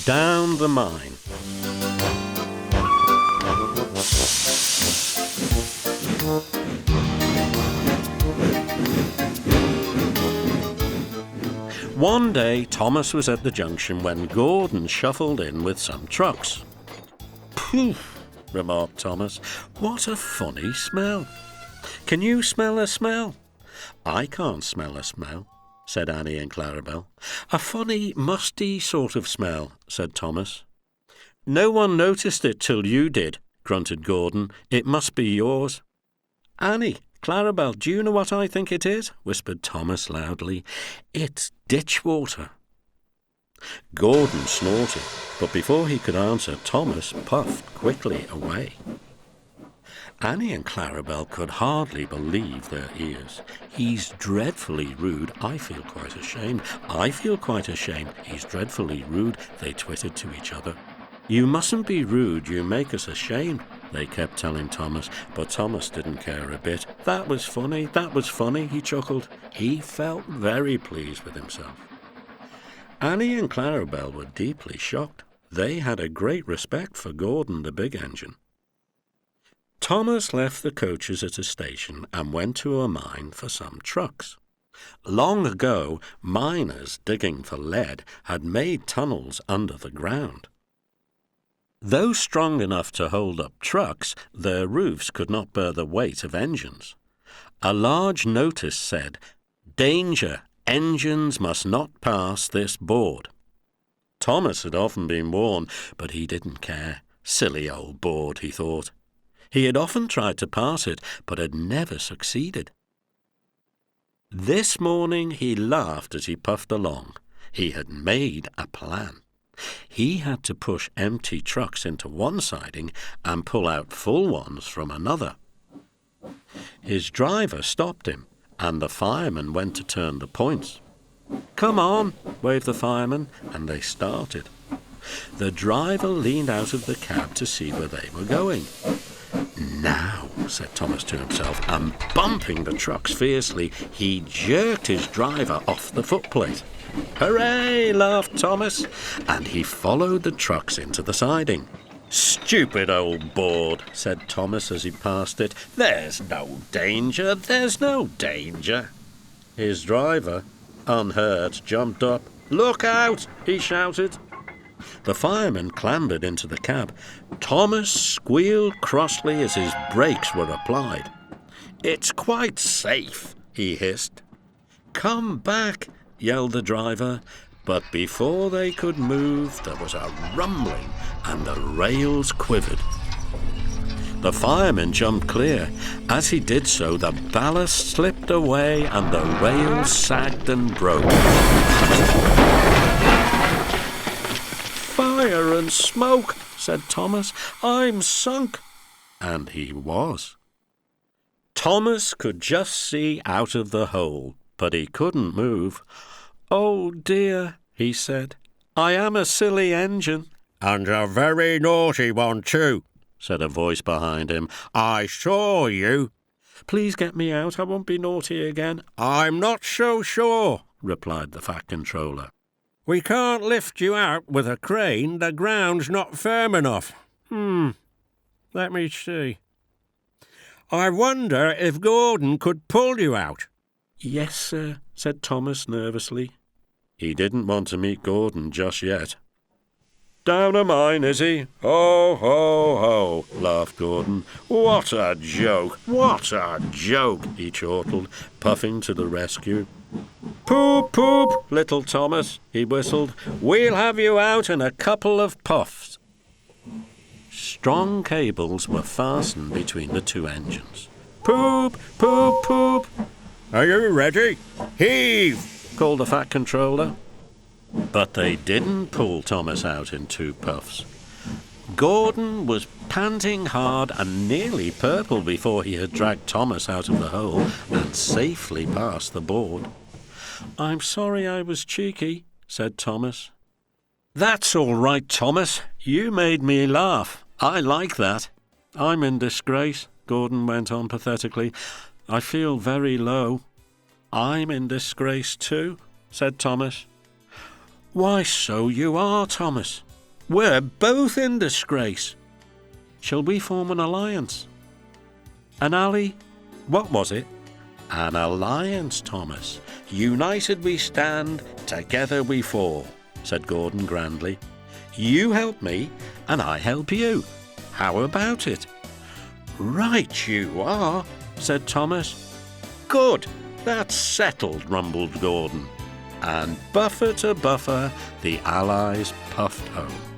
Down the Mine. One day, Thomas was at the junction when Gordon shuffled in with some trucks. "Poof," remarked Thomas. "What a funny smell. Can you smell a smell?" "I can't smell a smell," said Annie and Clarabel. "A funny, musty sort of smell," said Thomas. "No one noticed it till you did," grunted Gordon. "It must be yours." "Annie, Clarabel, do you know what I think it is?" whispered Thomas loudly. "It's ditch water." Gordon snorted, but before he could answer, Thomas puffed quickly away. Annie and Clarabel could hardly believe their ears. "He's dreadfully rude. I feel quite ashamed. I feel quite ashamed. He's dreadfully rude," they twittered to each other. "You mustn't be rude. You make us ashamed," they kept telling Thomas, but Thomas didn't care a bit. That was funny, he chuckled. He felt very pleased with himself. Annie and Clarabel were deeply shocked. They had a great respect for Gordon the big engine. Thomas left the coaches at a station and went to a mine for some trucks. Long ago, miners digging for lead had made tunnels under the ground. Though strong enough to hold up trucks, their roofs could not bear the weight of engines. A large notice said, "Danger! Engines must not pass this board." Thomas had often been warned, but he didn't care. Silly old board, he thought. He had often tried to pass it, but had never succeeded. This morning he laughed as he puffed along. He had made a plan. He had to push empty trucks into one siding and pull out full ones from another. His driver stopped him, and the fireman went to turn the points. "Come on," waved the fireman, and they started. The driver leaned out of the cab to see where they were going. "Now," said Thomas to himself, and bumping the trucks fiercely, he jerked his driver off the footplate. "Hooray!" laughed Thomas, and he followed the trucks into the siding. "Stupid old board," said Thomas as he passed it. There's no danger. His driver, unhurt, jumped up. "Look out!" he shouted. The fireman clambered into the cab. Thomas squealed crossly as his brakes were applied. "It's quite safe," he hissed. "Come back," yelled the driver. But before they could move, there was a rumbling and the rails quivered. The fireman jumped clear. As he did so, the ballast slipped away and the rails sagged and broke. "Fire and smoke," said Thomas. "I'm sunk." And he was. Thomas could just see out of the hole, but he couldn't move. "Oh dear," he said. "I am a silly engine." "And a very naughty one too," said a voice behind him. "I saw you." "Please get me out. I won't be naughty again." "I'm not so sure," replied the Fat Controller. "We can't lift you out with a crane. The ground's not firm enough." Let me see. "I wonder if Gordon could pull you out." "Yes, sir," said Thomas nervously. He didn't want to meet Gordon just yet. "Down a mine, is he? Ho, ho, ho," laughed Gordon. "What a joke! What a joke!" he chortled, puffing to the rescue. "Poop, poop, little Thomas," he whistled. "We'll have you out in a couple of puffs." Strong cables were fastened between the two engines. "Poop, poop, poop." "Are you ready? Heave!" called the Fat Controller. But they didn't pull Thomas out in 2 puffs. Gordon was panting hard and nearly purple before he had dragged Thomas out of the hole and safely past the board. "I'm sorry I was cheeky," said Thomas. "That's all right, Thomas. You made me laugh. I like that." "I'm in disgrace," Gordon went on pathetically. "I feel very low." "I'm in disgrace too," said Thomas. "Why, so you are, Thomas," We're both in disgrace. Shall we form an alliance? An ally? What was it? An alliance, Thomas. United we stand, together we fall, said Gordon grandly. You help me, and I help you. How about it? Right you are, said Thomas. Good, that's settled, rumbled Gordon. And buffer to buffer, the allies puffed home.